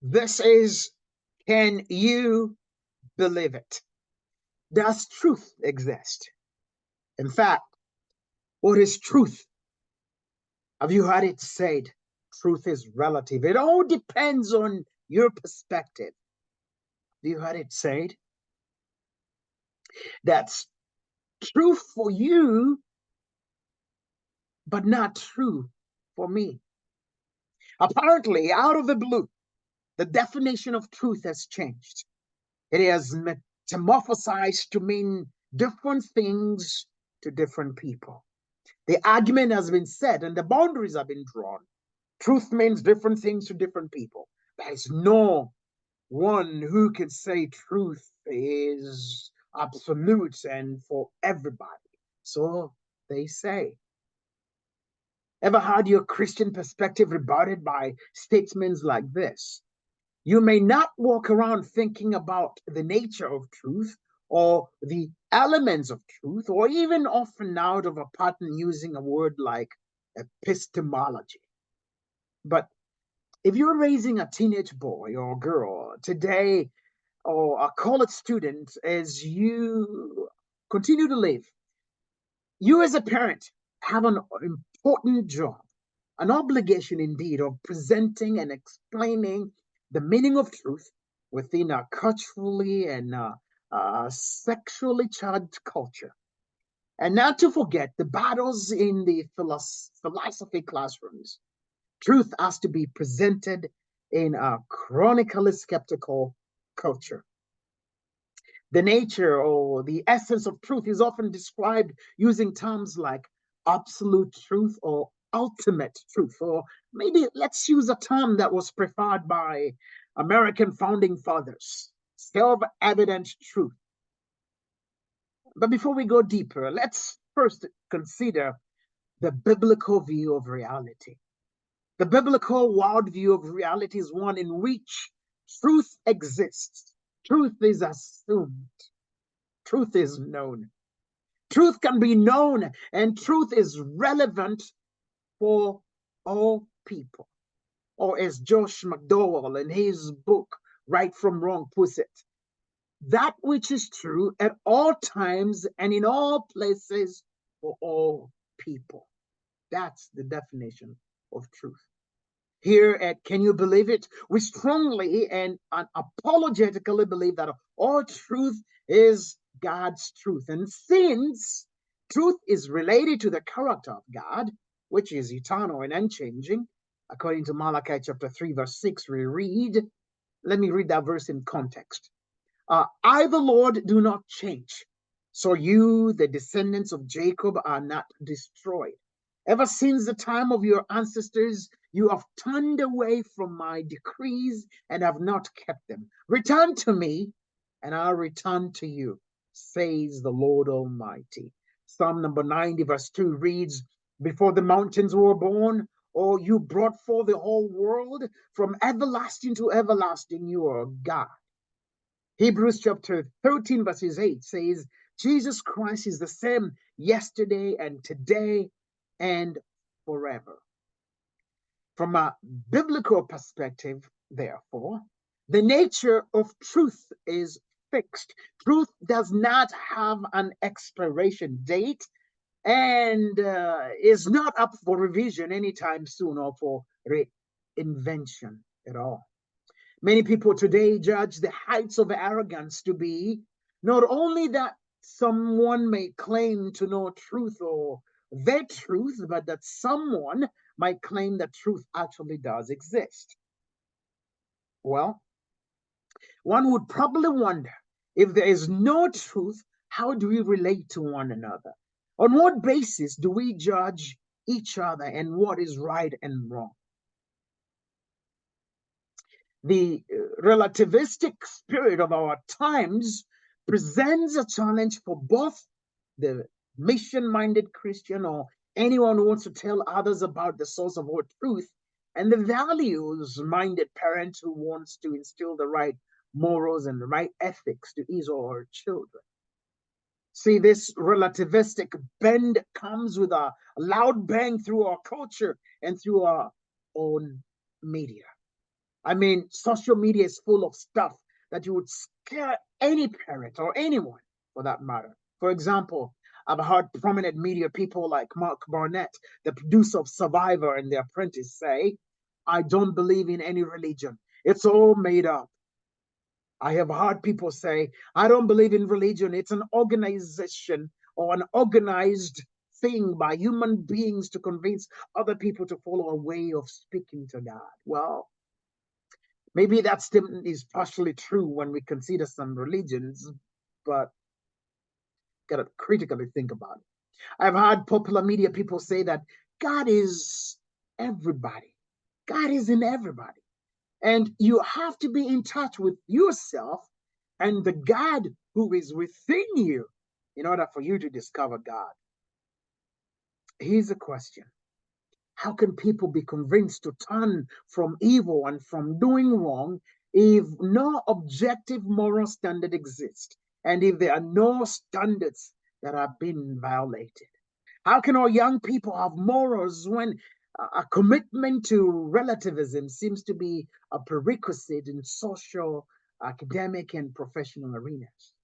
This is, can you believe it? Does truth exist? In fact, what is truth? Have you heard it said? Truth is relative. It all depends on your perspective. Have you heard it said? That's truth for you, but not true for me. Apparently, out of the blue, the definition of truth has changed. It has metamorphosized to mean different things to different people. The argument has been set and the boundaries have been drawn. Truth means different things to different people. There is no one who can say truth is absolute and for everybody. So they say. Ever had your Christian perspective rebutted by statements like this? You may not walk around thinking about the nature of truth or the elements of truth, or even often out of a pattern using a word like epistemology. But if you're raising a teenage boy or girl today, or a college student, as you continue to live, you as a parent have an important job, an obligation indeed, of presenting and explaining the meaning of truth within a culturally and sexually charged culture. And not to forget the battles in the philosophy classrooms. Truth has to be presented in a chronically skeptical culture. The nature or the essence of truth is often described using terms like absolute truth or ultimate truth, or maybe let's use a term that was preferred by American founding fathers, self evident truth. But before we go deeper, let's first consider the biblical view of reality. The biblical worldview of reality is one in which truth exists, truth is assumed, truth is known. Truth can be known, and truth is relevant for all people. Or as Josh McDowell in his book, Right from Wrong, puts it, that which is true at all times and in all places for all people. That's the definition of truth. Here at Can You Believe It? We strongly and unapologetically believe that all truth is God's truth. And since truth is related to the character of God, which is eternal and unchanging, according to Malachi chapter 3, verse 6, we read, let me read that verse in context. I, the Lord, do not change. So you, the descendants of Jacob, are not destroyed. Ever since the time of your ancestors, you have turned away from my decrees and have not kept them. Return to me, and I'll return to you, says the Lord Almighty. Psalm number 90, verse 2 reads, before the mountains were born, or you brought forth the whole world, from everlasting to everlasting, you are God. Hebrews chapter 13, verses 8 says, Jesus Christ is the same yesterday and today and forever. From a biblical perspective, therefore, the nature of truth is fixed. Truth does not have an expiration date and is not up for revision anytime soon or for reinvention at all. Many people today judge the heights of arrogance to be not only that someone may claim to know truth or their truth, but that someone might claim that truth actually does exist. Well, one would probably wonder, if there is no truth, how do we relate to one another? On what basis do we judge each other and what is right and wrong? The relativistic spirit of our times presents a challenge for both the mission minded Christian or anyone who wants to tell others about the source of all truth, and the values minded parent who wants to instill the right morals and the right ethics to his or her children. See, this relativistic bend comes with a loud bang through our culture and through our own media. I mean, social media is full of stuff that you would scare any parent or anyone for that matter. For example, I've heard prominent media people like Mark Barnett, the producer of Survivor and The Apprentice, say, I don't believe in any religion. It's all made up. I have heard people say, I don't believe in religion. It's an organization or an organized thing by human beings to convince other people to follow a way of speaking to God. Well, maybe that statement is partially true when we consider some religions, but gotta critically think about it. I've heard popular media people say that God is everybody. God is in everybody. And you have to be in touch with yourself and the God who is within you in order for you to discover God. Here's a question. How can people be convinced to turn from evil and from doing wrong if no objective moral standard exists and if there are no standards that are being violated? How can our young people have morals when a commitment to relativism seems to be a prerequisite in social, academic, and professional arenas?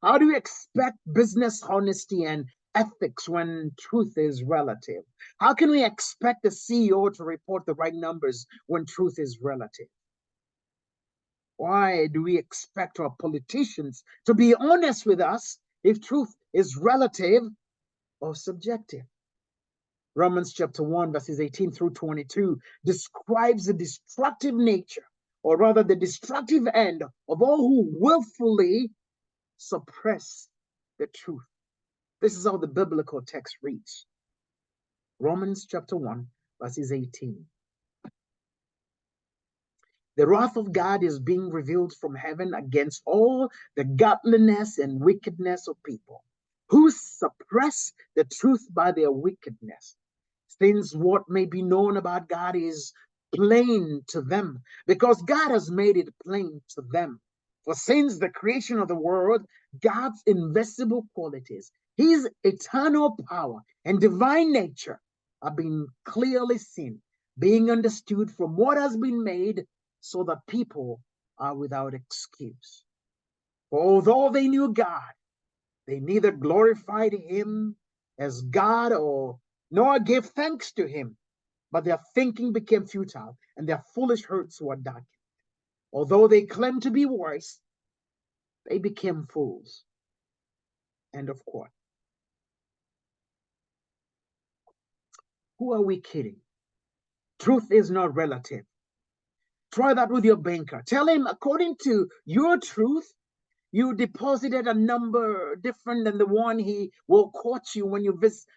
How do you expect business honesty and ethics when truth is relative? How can we expect the CEO to report the right numbers when truth is relative? Why do we expect our politicians to be honest with us if truth is relative or subjective? Romans chapter 1, verses 18 through 22 describes the destructive nature, or rather the destructive end of all who willfully suppress the truth. This is how the biblical text reads. Romans chapter 1, verses 18. The wrath of God is being revealed from heaven against all the godliness and wickedness of people who suppress the truth by their wickedness. Since what may be known about God is plain to them, because God has made it plain to them. For since the creation of the world, God's invisible qualities, his eternal power and divine nature have been clearly seen, being understood from what has been made, so that people are without excuse. For although they knew God, they neither glorified him as God or nor gave thanks to him, but their thinking became futile and their foolish hearts were darkened. Although they claimed to be wise, they became fools. End of quote. Who are we kidding? Truth is not relative. Try that with your banker. Tell him, according to your truth, you deposited a number different than the one he will quote you when you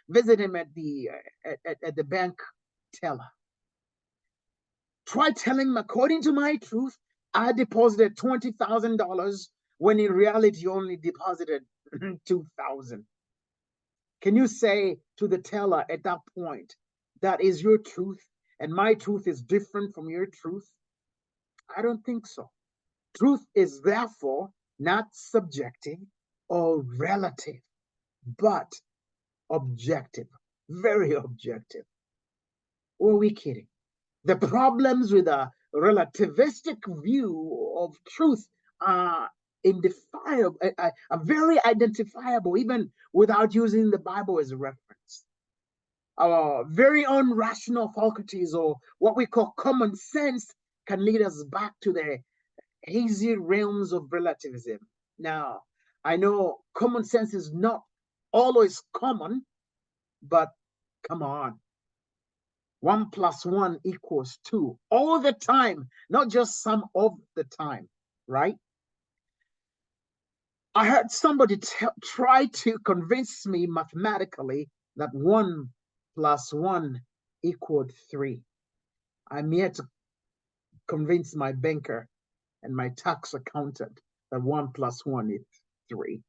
visit him at the bank teller. Try telling him, according to my truth, I deposited $20,000 when in reality you only deposited 2,000. Can you say to the teller at that point, that is your truth and my truth is different from your truth? I don't think so. Truth is therefore not subjective or relative, but objective, very objective. Or are we kidding? The problems with a relativistic view of truth are identifiable, are very identifiable, even without using the Bible as a reference. Our very own rational faculties, or what we call common sense, can lead us back to the hazy realms of relativism. Now, I know common sense is not always common, but come on. 1 plus 1 equals 2 all the time, not just some of the time, right? I heard somebody try to convince me mathematically that 1 plus 1 equaled 3. I'm here to convince my banker and my tax accountant that 1 plus 1 is 3.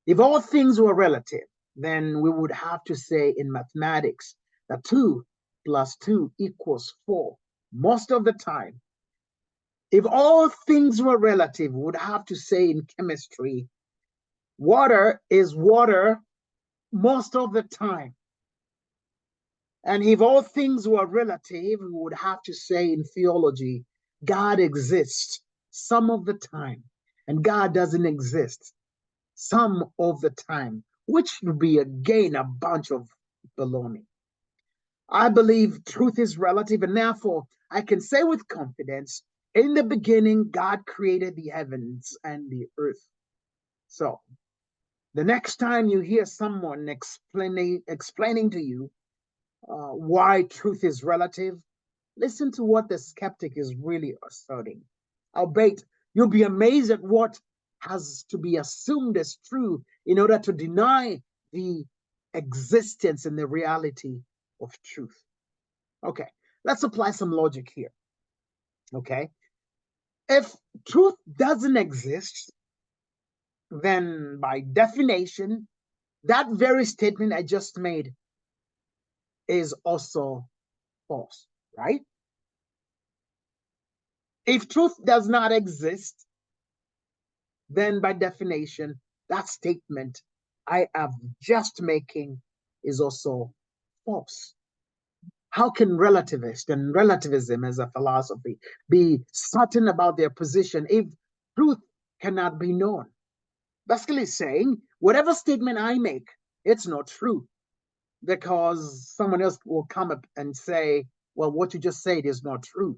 If all things were relative, then we would have to say in mathematics that 2 plus 2 equals 4 most of the time. If all things were relative, we would have to say in chemistry, water is water most of the time. And if all things were relative, we would have to say in theology, God exists some of the time, and God doesn't exist some of the time, which would be again a bunch of baloney. I believe truth is relative, and therefore I can say with confidence, in the beginning, God created the heavens and the earth. So the next time you hear someone explaining to you why truth is relative, listen to what the skeptic is really asserting. Albeit, you'll be amazed at what has to be assumed as true in order to deny the existence and the reality of truth. Okay, let's apply some logic here. Okay, if truth doesn't exist, then by definition, that very statement I just made is also false, right? If truth does not exist, then by definition, that statement I am just making is also false. How can relativists and relativism as a philosophy be certain about their position if truth cannot be known? Basically saying, whatever statement I make, it's not true because someone else will come up and say, well, what you just said is not true.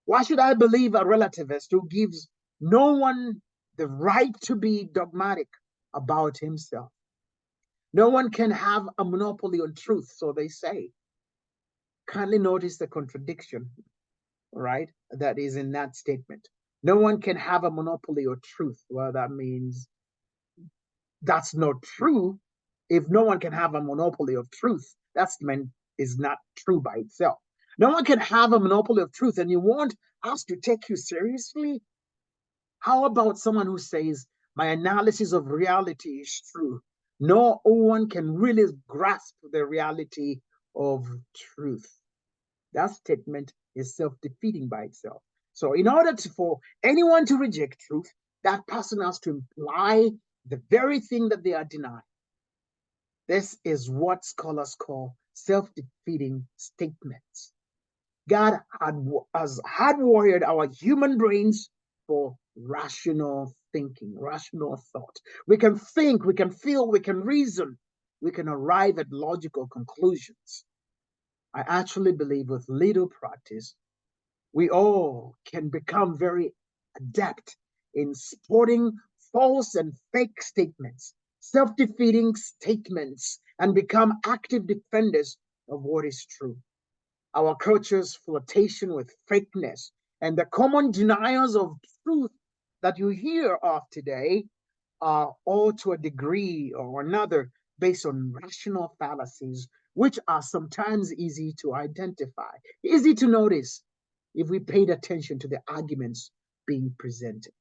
Why should I believe a relativist who gives no one the right to be dogmatic about himself? No one can have a monopoly on truth, so they say. Kindly notice the contradiction, right? That is in that statement. No one can have a monopoly on truth. Well, that means that's not true. If no one can have a monopoly of truth, that statement is not true by itself. No one can have a monopoly of truth, and you want us to take you seriously? How about someone who says, my analysis of reality is true? No one can really grasp the reality of truth. That statement is self-defeating by itself. So in order for anyone to reject truth, that person has to imply the very thing that they are denying. This is what scholars call self-defeating statements. God has hardwired our human brains for rational thinking, rational thought. We can think, we can feel, we can reason, we can arrive at logical conclusions. I actually believe with little practice, we all can become very adept in spotting false and fake statements, self-defeating statements, and become active defenders of what is true. Our culture's flirtation with fakeness and the common deniers of truth that you hear of today are all to a degree or another based on rational fallacies, which are sometimes easy to identify, easy to notice if we paid attention to the arguments being presented.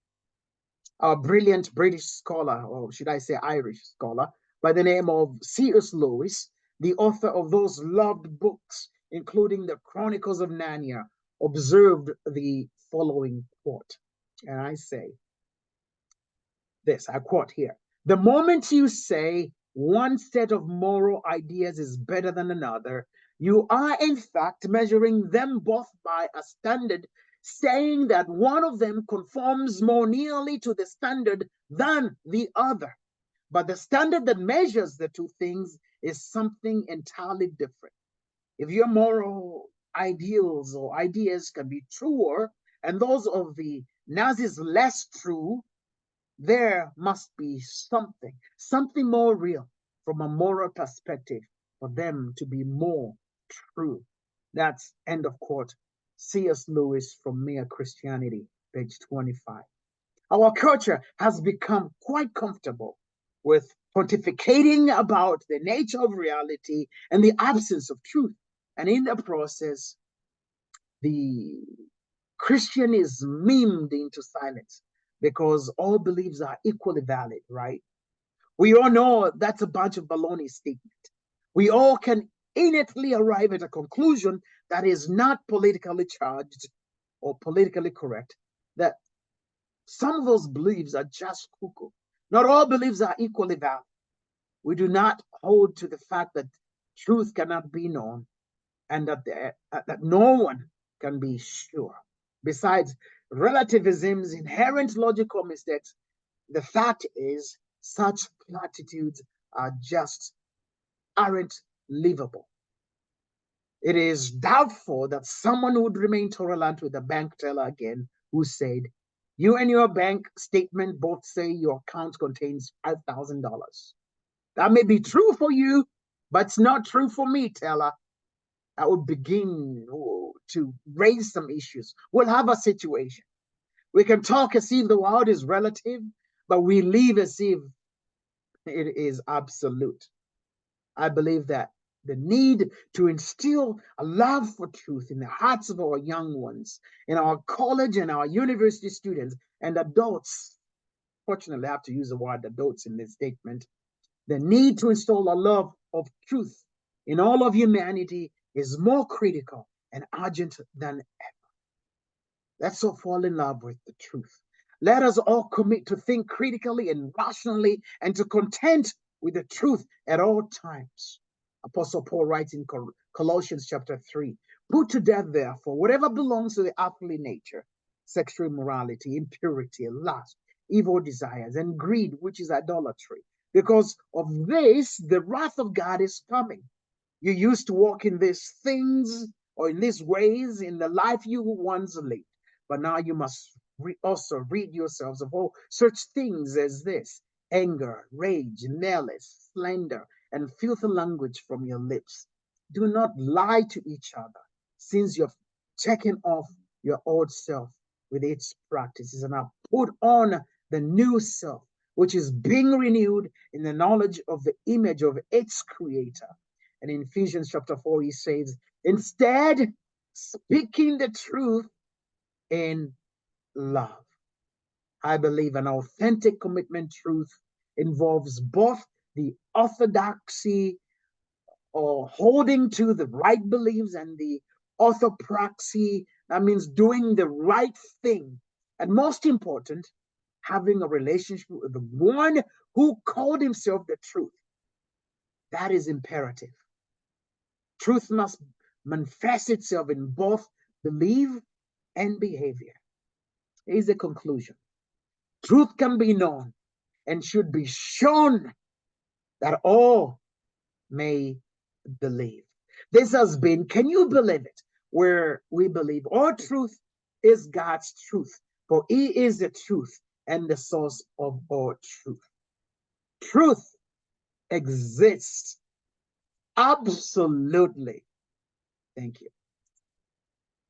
A brilliant British scholar, or should I say Irish scholar, by the name of C.S. Lewis, the author of those loved books, including the Chronicles of Narnia, observed the following quote. And I say this, I quote here: the moment you say one set of moral ideas is better than another, you are in fact measuring them both by a standard, saying that one of them conforms more nearly to the standard than the other. But the standard that measures the two things is something entirely different. If your moral ideals or ideas can be truer and those of the Nazis less true, there must be something more real from a moral perspective for them to be more true. That's end of quote. C.S. Lewis from Mere Christianity, page 25. Our culture has become quite comfortable with pontificating about the nature of reality and the absence of truth. And in the process, the Christian is memed into silence because all beliefs are equally valid, right? We all know that's a bunch of baloney statement. We all can innately arrive at a conclusion that is not politically charged or politically correct, that some of those beliefs are just cuckoo. Not all beliefs are equally valid. We do not hold to the fact that truth cannot be known. and that no one can be sure. Besides relativism's inherent logical mistakes, the fact is such platitudes aren't livable. It is doubtful that someone would remain tolerant with a bank teller again who said, "You and your bank statement both say your account contains $5,000. That may be true for you, but it's not true for me, teller." I would begin to raise some issues. We'll have a situation. We can talk as if the world is relative, but we live as if it is absolute. I believe that the need to instill a love for truth in the hearts of our young ones, in our college and our university students and adults, fortunately, I have to use the word adults in this statement, the need to install a love of truth in all of humanity is more critical and urgent than ever. Let's all fall in love with the truth. Let us all commit to think critically and rationally and to contend with the truth at all times. Apostle Paul writes in Colossians chapter 3, "Put to death, therefore, whatever belongs to the earthly nature, sexual immorality, impurity, lust, evil desires, and greed, which is idolatry. Because of this, the wrath of God is coming." You used to walk in these things or in these ways in the life you once lived, but now you must also rid yourselves of all such things as this: anger, rage, malice, slander, and filthy language from your lips. Do not lie to each other, since you've taken off your old self with its practices and have put on the new self, which is being renewed in the knowledge of the image of its creator. And in Ephesians chapter 4, he says, "Instead, speaking the truth in love." I believe an authentic commitment truth involves both the orthodoxy or holding to the right beliefs and the orthopraxy, that means doing the right thing. And most important, having a relationship with the one who called himself the truth. That is imperative. Truth must manifest itself in both belief and behavior. Here's the conclusion. Truth can be known and should be shown that all may believe. This has been, can you believe it? Where we believe all truth is God's truth, for he is the truth and the source of all truth. Truth exists absolutely. Thank you.